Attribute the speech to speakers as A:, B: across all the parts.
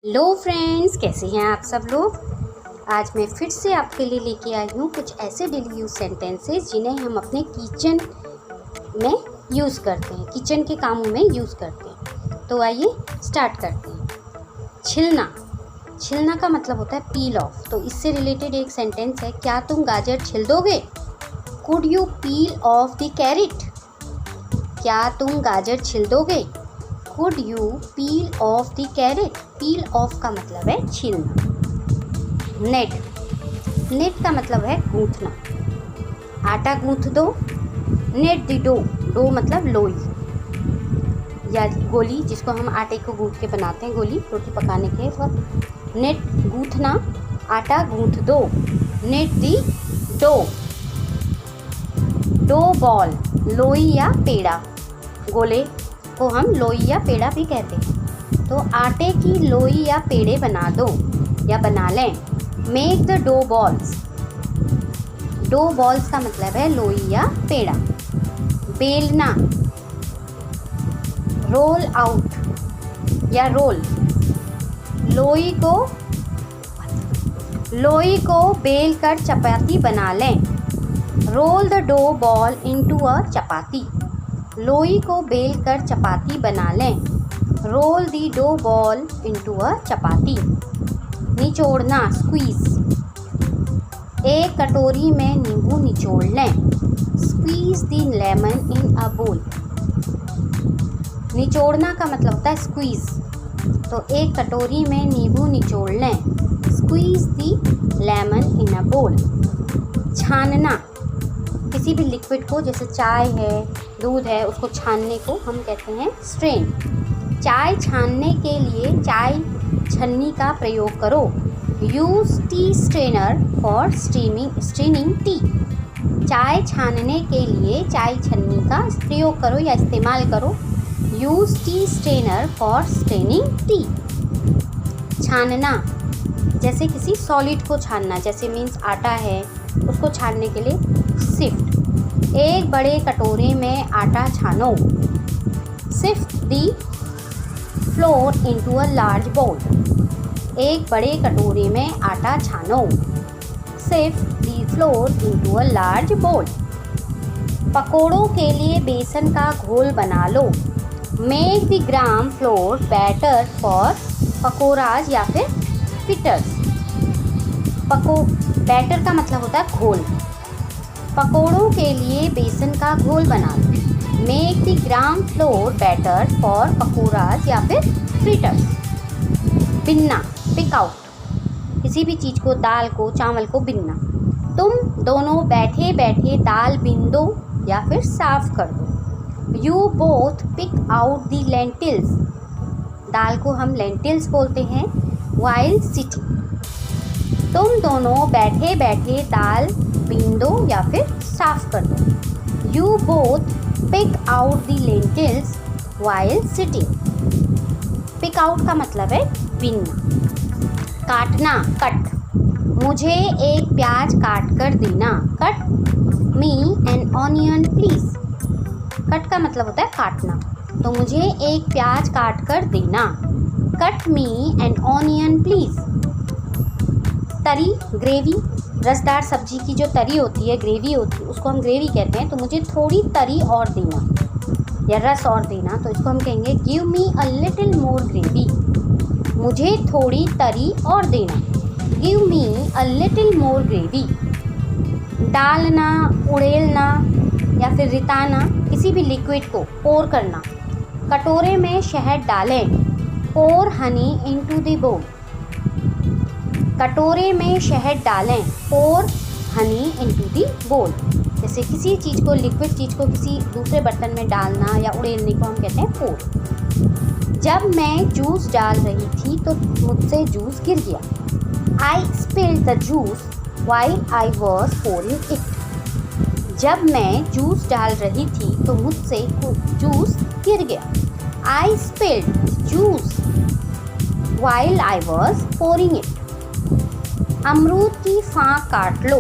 A: Hello friends, कैसे हैं आप सब लोग। आज मैं फिर से आपके लिए लेके आई हूँ कुछ ऐसे डेली यूज़ सेंटेंसेस जिन्हें हम अपने किचन में यूज़ करते हैं, किचन के कामों में यूज़ करते हैं। तो आइए स्टार्ट करते हैं। छिलना, छिलना का मतलब होता है पील ऑफ। तो इससे रिलेटेड एक सेंटेंस है, क्या तुम गाजर छिल दोगे? Could you peel of the carat? क्या तुम गाजर छिल दोगे? Could you peel of the carat? Peel of का मतलब है छीलना। नेट, नेट का मतलब है गूंथना। आटा गूंथ दो, नेट द डो। डो मतलब लोई या गोली, जिसको हम आटे को गूंथ के बनाते हैं, गोली रोटी पकाने के वक्त। नेट गूंथना, आटा गूंथ दो, knead the dough. Dough ball, लोई या पेड़ा, गोले को हम लोई या पेड़ा भी कहते हैं। तो आटे की लोई या पेड़े बना दो या बना लें। Make the dough balls, dough balls का मतलब है लोई या पेड़ा। बेलना, रोल आउट या रोल, लोई को बेल कर चपाती बना लें। Roll the dough ball into a chapati, लोई को बेल कर चपाती बना लें। Roll the dough ball into a chapati. निचोड़ना, स्क्वीज, एक कटोरी में नींबू निचोड़ लें। Squeeze the lemon in a bowl. निचोड़ना का मतलब होता है स्क्वीज। तो एक कटोरी में नींबू निचोड़ लें। Squeeze the lemon in a बोल। छानना, किसी भी लिक्विड को, जैसे चाय है, दूध है, उसको छानने को हम कहते हैं स्ट्रेन। चाय छानने के लिए चाय छन्नी का प्रयोग करो। Use tea strainer for straining tea. चाय छानने के लिए चाय छन्नी का प्रयोग करो या इस्तेमाल करो। Use tea strainer for straining tea. छानना, जैसे किसी सॉलिड को छानना, जैसे मीन्स आटा है, उसको छानने के लिए सिफ्ट। एक बड़े कटोरे में आटा छानो। Sift the flour into a large bowl. एक बड़े कटोरे में आटा छानो। Sift the flour into a large bowl. पकोड़ों के लिए बेसन का घोल बना लो। Make the gram flour batter for pakodas या फिर फिटर्स। बैटर का मतलब होता है घोल। पकोड़ों के लिए बेसन का घोल बना लो। Make the gram flour batter for pakodas या फिर फ्रिटर्स। बिनना, पिक आउट, किसी भी चीज़ को, दाल को, चावल को बिनना। तुम दोनों बैठे बैठे दाल बिन दो या फिर साफ कर दो। You both pick out the lentils, दाल को हम लेंटिल्स बोलते हैं, वाइल सिटिंग। तुम दोनों बैठे बैठे दाल बिन दो या फिर साफ कर दो। You both pick out the lentils while sitting. Pick out का मतलब है बिनना। काटना, कट, मुझे एक प्याज काट कर देना। Cut me an onion please. Cut का मतलब होता है काटना, तो मुझे एक प्याज काट कर देना। Cut me an onion please. तरी, ग्रेवी, रसदार सब्जी की जो तरी होती है, ग्रेवी होती है, उसको हम ग्रेवी कहते हैं। तो मुझे थोड़ी तरी और देना या रस और देना, तो इसको हम कहेंगे give me a little more gravy. मुझे थोड़ी तरी और देना, give me a little more gravy. डालना, उड़ेलना या फिर रिताना, किसी भी लिक्विड को पोर करना। कटोरे में शहद डालें। पोर हनी इनटू द बोल। कटोरे में शहद डालें। पोर हनी इनटू दी बोल। जैसे किसी चीज़ को, लिक्विड चीज़ को किसी दूसरे बर्तन में डालना या उड़ेलने को हम कहते हैं पोर। जब मैं जूस डाल रही थी तो मुझसे जूस गिर गया। I spilled the juice while I was pouring it. जब मैं जूस डाल रही थी तो मुझसे जूस गिर गया। I spilled juice while I was pouring it. अमरूद की फांक काट लो।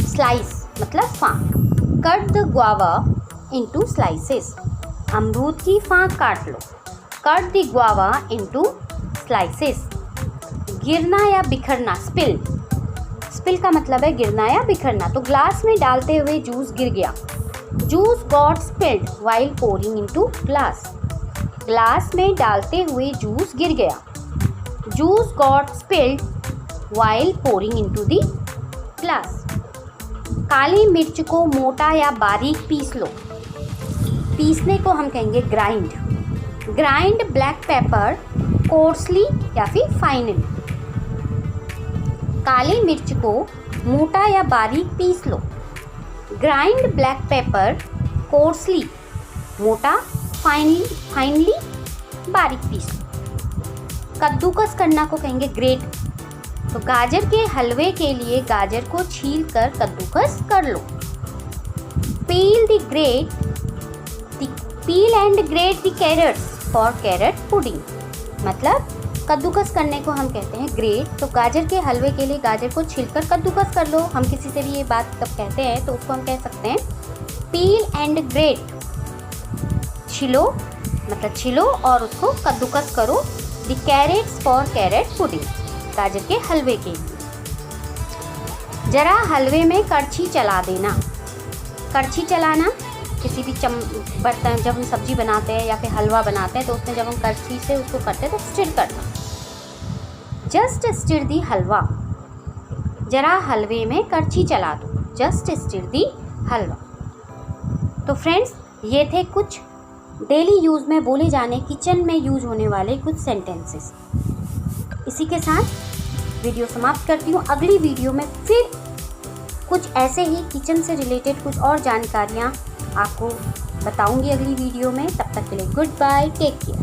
A: स्लाइस मतलब फांक। Cut the guava into slices. अमरूद की फांक काट लो। Cut the guava into slices, गिरना या बिखरना, स्पिल। स्पिल का मतलब है गिरना या बिखरना। तो ग्लास में डालते हुए जूस गिर गया, juice got spilled while pouring into glass. Glass में डालते हुए जूस गिर गया, juice got spilled while pouring into the glass. काली मिर्च को मोटा या बारीक पीस लो, पीसने को हम कहेंगे grind. Grind black pepper coarsely या फिर फाइनली। काली मिर्च को मोटा या बारीक पीस लो, ग्राइंड ब्लैक पेपर कोर्सली, मोटा, फाइनली बारीक पीस लो। कद्दूकस करना को कहेंगे ग्रेट। तो गाजर के हलवे के लिए गाजर को छील कर कद्दूकस कर लो। Peel and grate the carrots for carrot pudding. मतलब कद्दूकस करने को हम कहते हैं ग्रेट। तो गाजर के हलवे के लिए गाजर को छीलकर कद्दूकस कर लो। हम किसी से भी ये बात तब कहते हैं तो उसको हम कह सकते हैं पील एंड ग्रेट। छिलो मतलब छिलो और उसको कद्दूकस करो। The carrots for carrot pudding, गाजर के हलवे के लिए। जरा हलवे में करछी चला देना। करछी चलाना किसी भी बर्तन, जब हम सब्जी बनाते हैं या फिर हलवा बनाते हैं तो उसमें जब हम करछी से उसको करते हैं तो स्टिर करना। जस्ट स्टिर दी हलवा, जरा हलवे में करछी चला दो। जस्ट स्टिर दी हलवा। तो फ्रेंड्स, ये थे कुछ डेली यूज़ में बोले जाने, किचन में यूज होने वाले कुछ सेंटेंसेस। इसी के साथ वीडियो समाप्त करती हूँ। अगली वीडियो में फिर कुछ ऐसे ही किचन से रिलेटेड कुछ और जानकारियाँ आपको बताऊंगी अगली वीडियो में। तब तक के लिए गुड बाय, टेक केयर।